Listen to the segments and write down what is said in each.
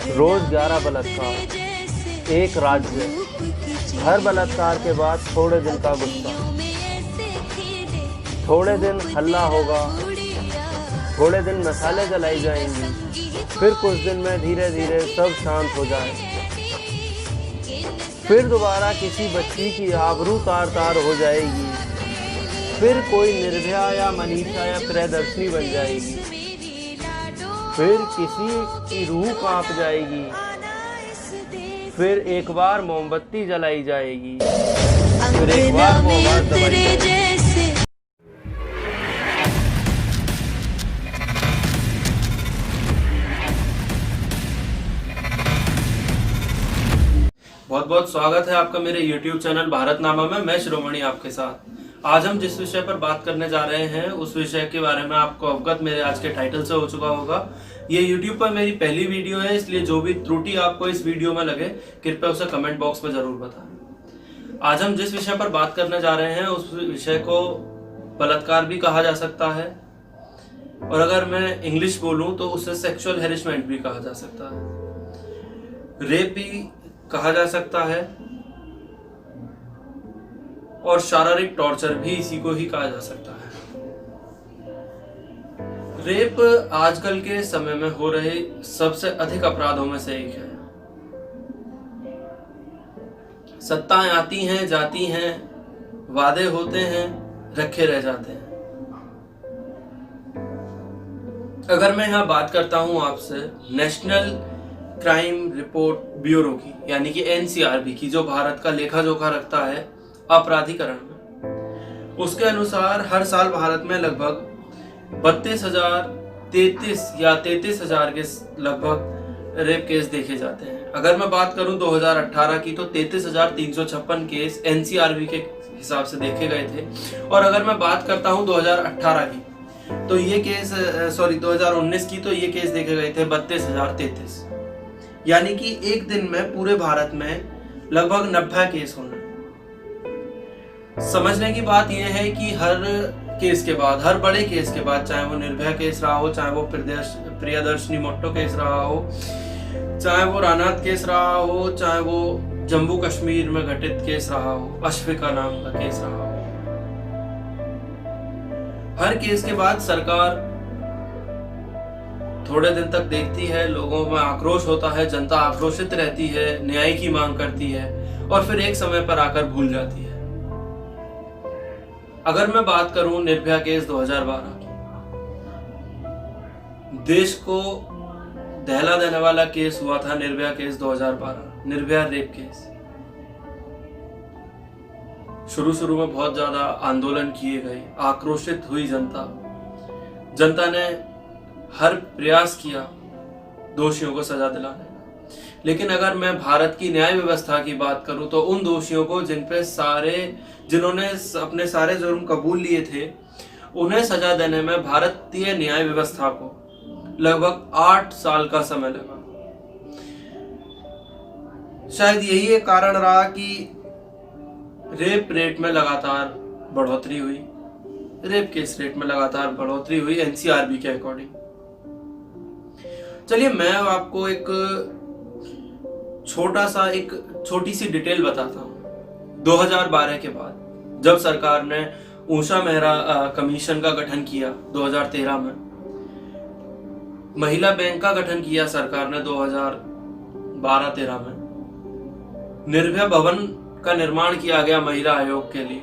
रोज 11 बलात्कार, एक राज्य, हर बलात्कार के बाद थोड़े दिन का गुस्सा, थोड़े दिन हल्ला होगा, थोड़े दिन मसाले जलाई जाएंगी, फिर कुछ दिन में धीरे धीरे सब शांत हो जाए, फिर दोबारा किसी बच्ची की आबरू तार तार हो जाएगी, फिर कोई निर्भया या मनीषा या प्रियदर्शनी बन जाएगी, फिर किसी की रूह कांप जाएगी, फिर एक बार मोमबत्ती जलाई जाएगी, फिर एक बार वो आवाज दबाई जाएगी। बहुत बहुत स्वागत है आपका मेरे YouTube चैनल भारतनामा में। मैं शिरोमणि आपके साथ। आज हम जिस विषय पर बात करने जा रहे हैं उस विषय के बारे में आपको अवगत मेरे आज के टाइटल से हो चुका होगा। ये YouTube पर मेरी पहली वीडियो है, इसलिए जो भी त्रुटि आपको इस वीडियो में लगे कृपया उसे कमेंट बॉक्स में जरूर बताएं। आज हम जिस विषय पर बात करने जा रहे हैं उस विषय को बलात्कार भी कहा जा सकता है, और अगर मैं इंग्लिश बोलूं तो उसे सेक्सुअल हैरेसमेंट भी कहा जा सकता है, रेप भी कहा जा सकता है, और शारीरिक टॉर्चर भी इसी को ही कहा जा सकता है। रेप आजकल के समय में हो रहे सबसे अधिक अपराधों में से एक है। सत्ताएं आती हैं, जाती हैं, वादे होते हैं, रखे रह जाते हैं। अगर मैं यहां बात करता हूं आपसे नेशनल क्राइम रिपोर्ट ब्यूरो की, यानी कि एनसीआरबी की, जो भारत का लेखा जोखा रखता है अपराधीकरण में, उसके अनुसार हर साल भारत में लगभग 33,000 के लगभग रेप केस देखे जाते हैं। अगर मैं बात करूं 2018 की तो 33,356 केस एनसीआरबी के हिसाब से देखे गए थे, और अगर मैं बात करता हूं 2018 की तो ये केस 2019 की तो ये केस देखे गए थे 32,033, यानी कि एक दिन में पूरे भारत में लगभग 90 केस होने। समझने की बात यह है कि हर केस के बाद, हर बड़े केस के बाद, चाहे वो निर्भया केस रहा हो, चाहे वो प्रियदर्शनी मोट्टो केस रहा हो, चाहे वो रानाथ केस रहा हो, चाहे वो जम्मू कश्मीर में घटित केस रहा हो, अश्विका नाम का केस रहा हो, हर केस के बाद सरकार थोड़े दिन तक देखती है, लोगों में आक्रोश होता है, जनता आक्रोशित रहती है, न्याय की मांग करती है, और फिर एक समय पर आकर भूल जाती है। अगर मैं बात करूं निर्भया केस 2012 की, देश को दहला देने वाला केस हुआ था Nirbhaya case 2012, Nirbhaya rape case. शुरू में बहुत ज्यादा आंदोलन किए गए, आक्रोशित हुई जनता ने हर प्रयास किया दोषियों को सजा दिलाने का। लेकिन अगर मैं भारत की न्याय व्यवस्था की बात करूं तो उन दोषियों को जिन्होंने अपने सारे जुर्म कबूल लिए थे, उन्हें सजा देने में भारतीय न्याय व्यवस्था को लगभग 8 साल का समय लगा। शायद यही एक कारण रहा कि रेप रेट में लगातार बढ़ोतरी हुई, रेप केस रेट में लगातार बढ़ोतरी हुई एनसीआरबी के अकॉर्डिंग। चलिए मैं आपको एक छोटी सी डिटेल बताता हूं। 2012 के बाद जब सरकार ने ऊषा मेहरा कमीशन का गठन किया, 2013 में महिला बैंक का गठन किया सरकार ने 2012-13 में, निर्भया भवन का निर्माण किया गया महिला आयोग के लिए,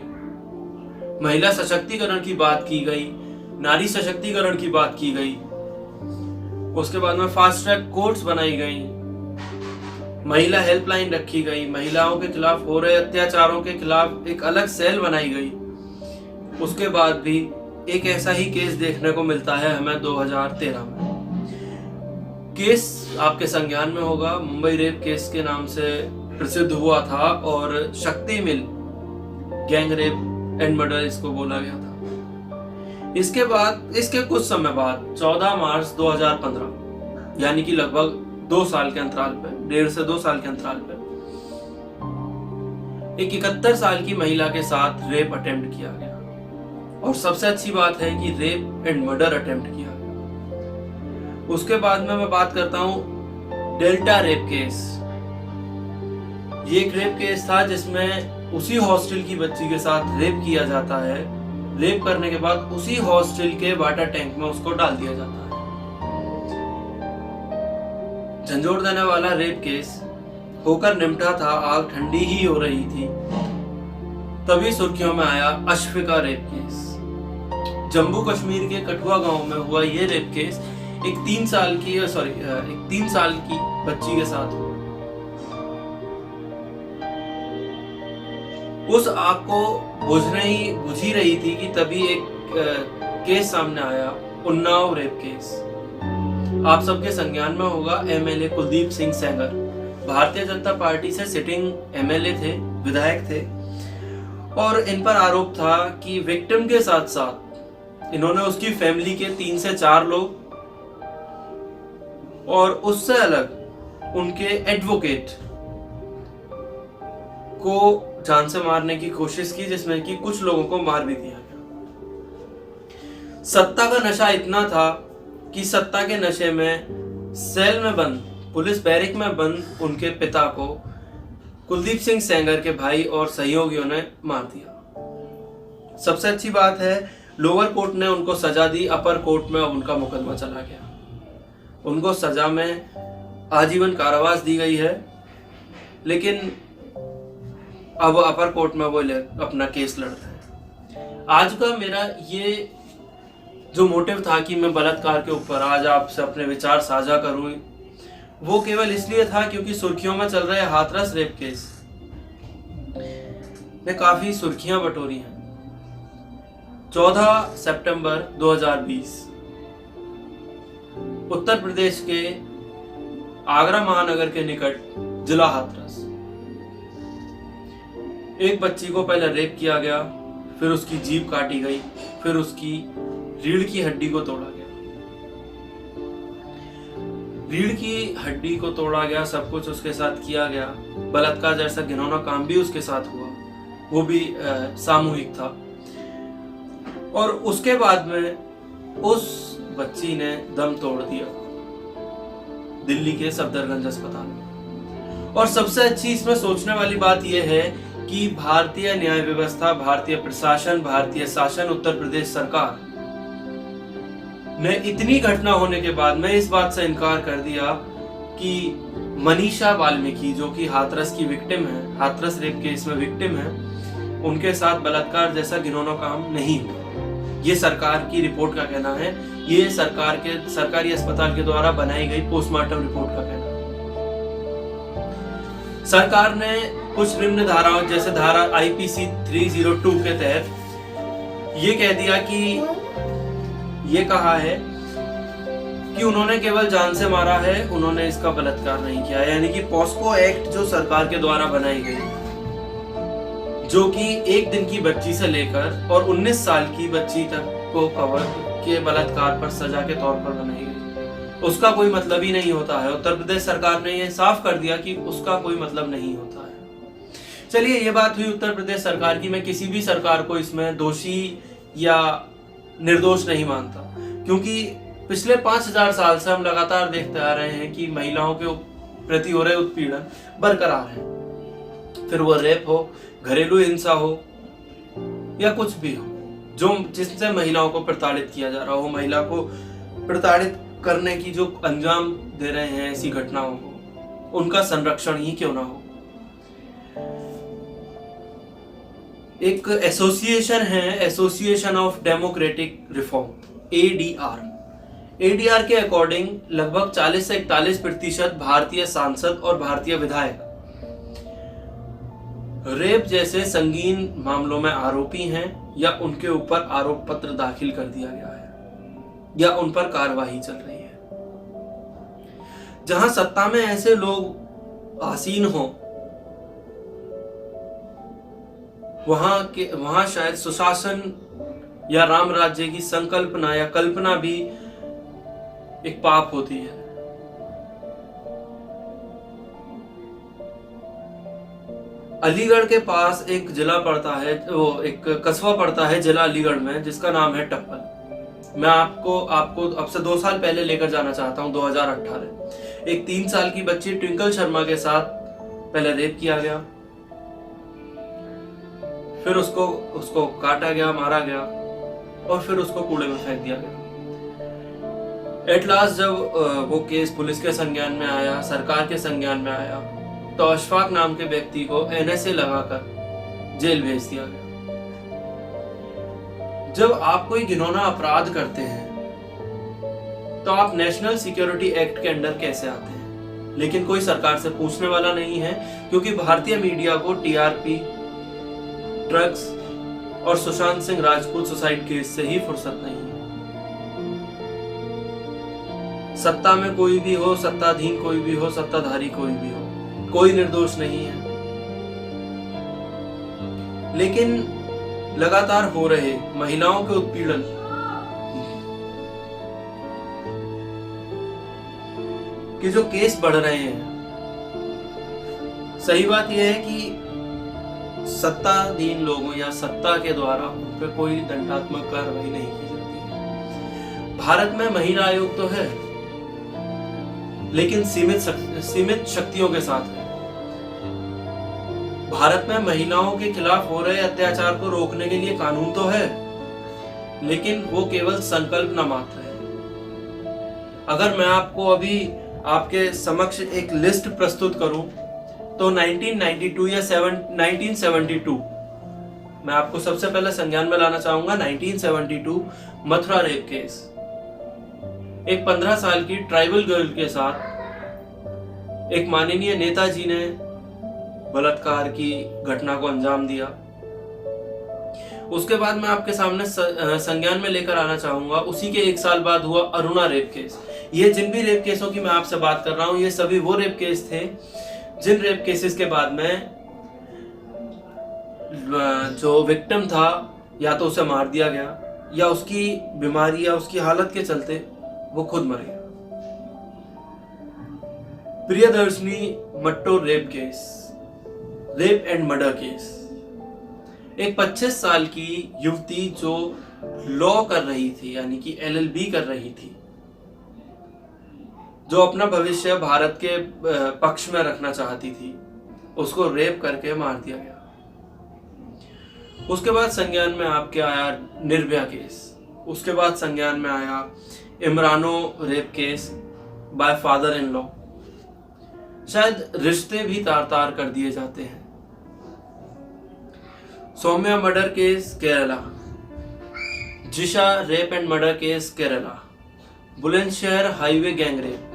महिला सशक्तिकरण की बात की गई, नारी सशक्तिकरण की बात की गई, उसके बाद में फास्ट ट्रैक कोर्ट्स बनाई गई, महिला हेल्पलाइन रखी गई, महिलाओं के खिलाफ हो रहे अत्याचारों के खिलाफ एक अलग सेल बनाई गई। उसके बाद भी एक ऐसा ही केस देखने को मिलता है हमें 2013 में। केस आपके संज्ञान में होगा, मुंबई रेप केस के नाम से प्रसिद्ध हुआ था, और शक्ति मिल गैंग रेप एंड मर्डर इसको बोला गया था। इसके कुछ समय बाद 14 मार्च 2015, यानी कि लगभग 2 साल के अंतराल पे, 1.5 से 2 साल के अंतराल पे, एक 71 साल की महिला के साथ रेप अटेम्प्ट किया गया, और सबसे अच्छी बात है कि रेप एंड मर्डर अटेम्प्ट किया गया। उसके बाद में मैं बात करता हूं डेल्टा रेप केस। ये एक रेप केस था जिसमें उसी हॉस्टल की बच्ची के साथ रेप किया जाता है। रेप करने के बाद उसी हॉस्टल के वाटर टैंक में उसको डाल दिया जाता है। झंझोड़ देने वाला रेप केस होकर निपटा था। आग ठंडी ही हो रही थी, तभी सुर्खियों में आया अश्विका रेप केस। जम्मू कश्मीर के कठुआ गांव में हुआ ये रेप केस एक 3 साल की बच्ची के साथ हुआ। उस आग को बुझ ही रही थी कि तभी एक केस सामने आया, उन्नाव रेप केस। आप सबके संज्ञान में होगा एमएलए कुलदीप सिंह सेंगर, भारतीय जनता पार्टी से सिटिंग एमएलए थे, विधायक थे, और इन पर आरोप था कि विक्टिम के साथ साथ इन्होंने उसकी फैमिली के 3 से 4 लोग और उससे अलग उनके एडवोकेट को जान से मारने की कोशिश की, जिसमें कि कुछ लोगों को मार भी दिया गया। सत्ता का नशा इतना था कि सत्ता के नशे में सेल में बंद, पुलिस बैरिक में बंद उनके पिता को कुलदीप सिंह सेंगर के भाई और सहयोगियों ने मार दिया। सबसे अच्छी बात है, लोअर कोर्ट ने उनको सजा दी, अपर कोर्ट में अब उनका मुकदमा चला गया। उनको सजा में आजीवन कारावास दी गई है, लेकिन अब अपर कोर्ट में वो अपना केस लड़ रहे हैं। आज का मेरा ये जो मोटिव था कि मैं बलात्कार के ऊपर आज आपसे अपने विचार साझा करूं, वो केवल इसलिए था क्योंकि सुर्खियों में चल रहे हाथरस रेप केस ने काफी सुर्खियां बटोरी हैं। 14 सितंबर 2020 उत्तर प्रदेश के आगरा महानगर के निकट जिला हाथरस एक बच्ची को पहले रेप किया गया, फिर उसकी जीभ काटी गई, फिर उसकी रीढ़ की हड्डी को तोड़ा गया। रीढ़ की हड्डी को तोड़ा गया, सब कुछ उसके साथ किया गया। बलात्कार जैसा घिनौना काम भी उसके साथ हुआ, वो भी सामूहिक था। और उसके बाद में उस बच्ची ने दम तोड़ दिया दिल्ली के सफदरगंज अस्पताल में। और सबसे अच्छी इसमें सोचने वाली बात यह है कि भारतीय न्याय व्यवस्था, भारतीय प्रशासन, भारतीय शासन, उत्तर प्रदेश सरकार ने इतनी घटना होने के बाद में इस बात से इनकार कर दिया कि मनीषा वाल्मीकि, जो कि हाथरस की विक्टिम है, हाथरस रेप केस में विक्टिम है, उनके साथ बलात्कार जैसा घिनौना काम नहीं हुआ। ये सरकार की रिपोर्ट का कहना है, ये सरकारी अस्पताल के द्वारा बनाई गई पोस्टमार्टम रिपोर्ट का कहना है। सरकार ने कुछ निम्न धाराओं जैसे धारा आईपीसी 302 के तहत ये कह दिया कि ये कहा है कि उन्होंने केवल जान से मारा है, उन्होंने इसका बलात्कार नहीं किया। यानी कि पॉस्को एक्ट जो सरकार के द्वारा बनाई गई, जो कि 1 दिन की बच्ची से लेकर और 19 साल की बच्ची तक को कवर के बलात्कार पर सजा के तौर पर बनाई गई, उसका कोई मतलब ही नहीं होता है। उत्तर प्रदेश सरकार ने यह साफ कर दिया कि उसका कोई मतलब नहीं होता है। चलिए, ये बात हुई उत्तर प्रदेश सरकार की। मैं किसी भी सरकार को इसमें दोषी या निर्दोष नहीं मानता, क्योंकि पिछले 5000 साल से हम लगातार देखते आ रहे हैं कि महिलाओं के प्रति हो रहे उत्पीड़न बरकरार है। फिर वो रेप हो, घरेलू हिंसा हो या कुछ भी हो, जो जिससे महिलाओं को प्रताड़ित किया जा रहा हो, महिला को प्रताड़ित करने की जो अंजाम दे रहे हैं ऐसी घटनाओं को, उनका संरक्षण ही क्यों ना हो। एक एसोसिएशन है, association of democratic reform, ADR के अकॉर्डिंग लगभग 40 से 41% भारतीय सांसद और भारतीय विधायक रेप जैसे संगीन मामलों में आरोपी हैं या उनके ऊपर आरोप पत्र दाखिल कर दिया गया है या उन पर कार्रवाई चल रही है। जहां सत्ता में ऐसे लोग आसीन हो, वहां शायद सुशासन या राम राज्य की संकल्पना या कल्पना भी एक पाप होती है। अलीगढ़ के पास एक जिला पड़ता है, वो एक कस्बा पड़ता है जिला अलीगढ़ में, जिसका नाम है टप्पल। मैं आपको अब से 2 साल पहले लेकर जाना चाहता हूं, 2018। एक 3 साल की बच्ची ट्विंकल शर्मा के साथ पहले रेप किया गया, फिर उसको काटा गया, मारा गया और फिर उसको कूड़े में फेंक दिया गया। एट लास्ट जब वो केस पुलिस के संज्ञान में आया, सरकार के संज्ञान में आया, तो अशफाक नाम के व्यक्ति को एनएसए लगाकर जेल भेज दिया गया। जब आप कोई घिनौना अपराध करते हैं तो आप नेशनल सिक्योरिटी एक्ट के अंडर कैसे आते हैं? लेकिन कोई सरकार से पूछने वाला नहीं है, क्योंकि भारतीय मीडिया को टीआरपी, ड्रग्स और सुशांत सिंह राजपूत सुसाइड केस से ही फुर्सत नहीं है। सत्ता में कोई भी हो, सत्ताधीन कोई भी हो, सत्ताधारी कोई भी हो, कोई निर्दोष नहीं है। लेकिन लगातार हो रहे महिलाओं के उत्पीड़न, कि जो केस बढ़ रहे हैं, सही बात यह है कि सत्ताधीन लोगों या सत्ता के द्वारा उन पर कोई दंडात्मक कार्रवाई नहीं की जाती है। भारत में महिला आयोग तो है, लेकिन सीमित शक्तियों के साथ है। भारत में महिलाओं के खिलाफ हो रहे अत्याचार को रोकने के लिए कानून तो है, लेकिन वो केवल संकल्प न मात्र है। अगर मैं आपको अभी आपके समक्ष एक लिस्ट प्रस्तुत करूं तो 1992 या 1972 मैं आपको सबसे पहले संज्ञान में लाना चाहूंगा। 1972 मथुरा रेप केस, एक 15 साल की ट्राइबल गर्ल के साथ एक माननीय नेताजी ने बलात्कार की घटना को अंजाम दिया। उसके बाद मैं आपके सामने संज्ञान में लेकर आना चाहूंगा उसी के 1 साल बाद हुआ अरुणा रेप केस। ये जिन भी रेप केसों की मैं आपसे बात कर रहा हूं, ये सभी वो रेप केस थे जिन रेप केसेस के बाद में जो विक्टिम था या तो उसे मार दिया गया या उसकी बीमारी या उसकी हालत के चलते वो खुद मर गया। Priyadarshini Mattoo rape case, rape and murder case, एक 25 साल की युवती जो लॉ कर रही थी, यानी कि एलएलबी कर रही थी, जो अपना भविष्य भारत के पक्ष में रखना चाहती थी, उसको रेप करके मार दिया गया। उसके बाद संज्ञान में आपके आया निर्भया केस, उसके बाद संज्ञान में आया Imrana rape case by father in law. शायद रिश्ते भी तार तार कर दिए जाते हैं। Soumya murder case Kerala, Jisha rape and murder case Kerala, Bulandshahr highway gangrape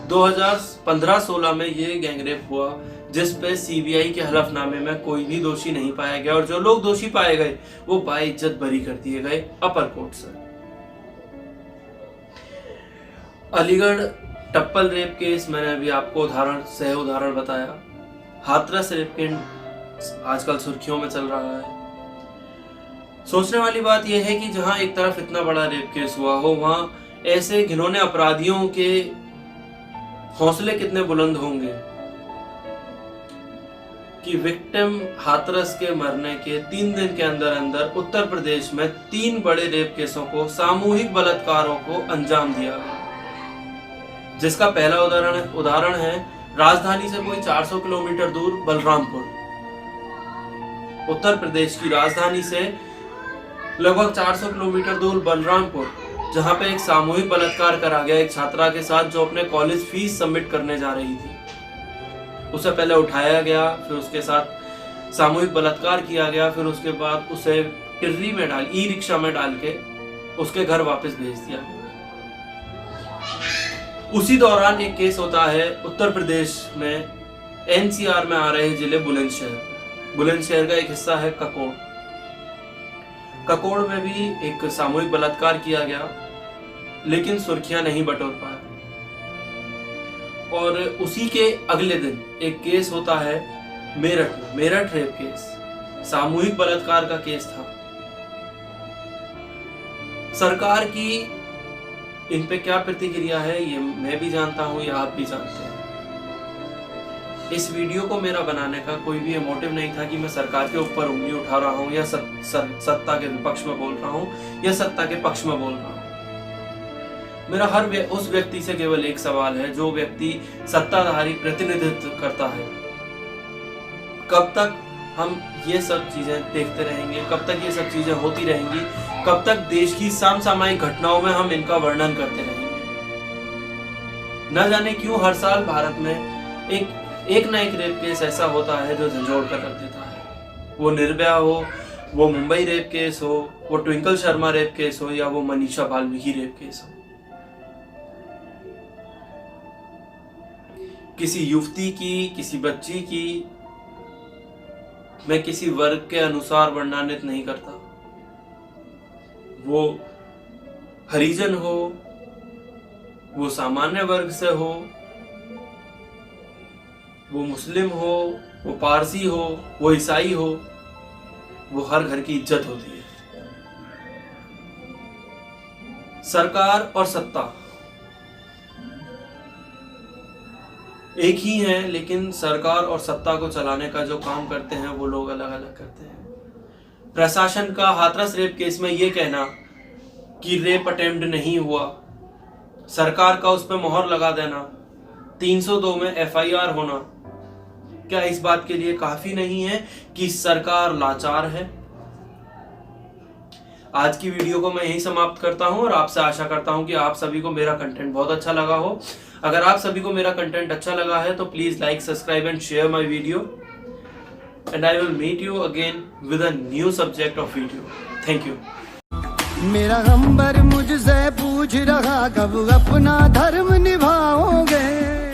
2015-16 में ये गैंगरेप हुआ, जिस पे सीबीआई के हलफनामे में कोई भी दोषी नहीं पाया गया और जो लोग दोषी पाए गए वो बाइज्जत बरी कर दिए गए अपर कोर्ट से। अलीगढ़ टप्पल रेप केस मैंने अभी आपको उदाहरण बताया। हाथरस रेप केस आजकल सुर्खियों में चल रहा है। सोचने वाली बात यह है कि जहां एक तरफ इतना बड़ा रेप केस हुआ हो, वहां ऐसे घिनौने अपराधियों के हौसले कितने बुलंद होंगे कि विक्टिम हाथरस के मरने के 3 दिन के अंदर अंदर उत्तर प्रदेश में 3 बड़े रेप केसों को, सामूहिक बलात्कारों को अंजाम दिया गया। जिसका पहला उदाहरण है राजधानी से कोई 400 किलोमीटर दूर बलरामपुर। उत्तर प्रदेश की राजधानी से लगभग 400 किलोमीटर दूर बलरामपुर, जहां पे एक सामूहिक बलात्कार करा गया एक छात्रा के साथ जो अपने कॉलेज फीस सबमिट करने जा रही थी। उसे पहले उठाया गया, फिर उसके साथ सामूहिक बलात्कार किया गया, फिर उसके बाद उसे टिर्री में ई रिक्शा में डाल के उसके घर वापस भेज दिया। उसी दौरान एक केस होता है उत्तर प्रदेश में, एनसीआर में आ रहे जिले बुलंदशहर का एक हिस्सा है ककोड़। ककोड़ में भी एक सामूहिक बलात्कार किया गया, लेकिन सुर्खियां नहीं बटोर पाए। और उसी के अगले दिन एक केस होता है मेरठ रेप केस, सामूहिक बलात्कार का केस था। सरकार की इन पे क्या प्रतिक्रिया है ये मैं भी जानता हूं, या आप भी जानते हैं। इस वीडियो को मेरा बनाने का कोई भी मोटिव नहीं था कि मैं सरकार के ऊपर उंगली उठा रहा हूं या सत्ता के विपक्ष में बोल रहा हूं या सत्ता के पक्ष में बोल रहा हूं। मेरा उस व्यक्ति से केवल एक सवाल है जो व्यक्ति सत्ताधारी प्रतिनिधित्व करता है, कब तक हम ये सब चीजें देखते रहेंगे, कब तक ये सब चीजें होती रहेंगी, कब तक देश की समसामयिक घटनाओं में हम इनका वर्णन करते रहेंगे। न जाने क्यों हर साल भारत में एक ना एक रेप केस ऐसा होता है जो झंझोड़ कर रख देता है। वो निर्भया हो, वो मुंबई रेप केस हो, वो ट्विंकल शर्मा रेप केस हो, या वो मनीषा वाल्मीकि रेप केस हो। किसी युवती की, किसी बच्ची की मैं किसी वर्ग के अनुसार वर्णनित नहीं करता। वो हरिजन हो, वो सामान्य वर्ग से हो, वो मुस्लिम हो, वो पारसी हो, वो ईसाई हो, वो हर घर की इज्जत होती है। सरकार और सत्ता एक ही है, लेकिन सरकार और सत्ता को चलाने का जो काम करते हैं वो लोग अलग अलग करते हैं। प्रशासन का हाथरस रेप केस में ये कहना कि रेप अटेम्प्ट नहीं हुआ, सरकार का उस पर मोहर लगा देना, 302 में FIR होना, क्या इस बात के लिए काफी नहीं है कि सरकार लाचार है? आज की वीडियो को मैं यहीं समाप्त करता हूं और आपसे आशा करता हूं कि आप सभी को मेरा कंटेंट बहुत अच्छा लगा हो। अगर आप सभी को मेरा कंटेंट अच्छा लगा है तो please like, subscribe and share my video, and I will meet you again with a new subject of video. Thank you. मेरा गंबर मुझसे पूछ रहा कब अपना धर्म निभाओगे।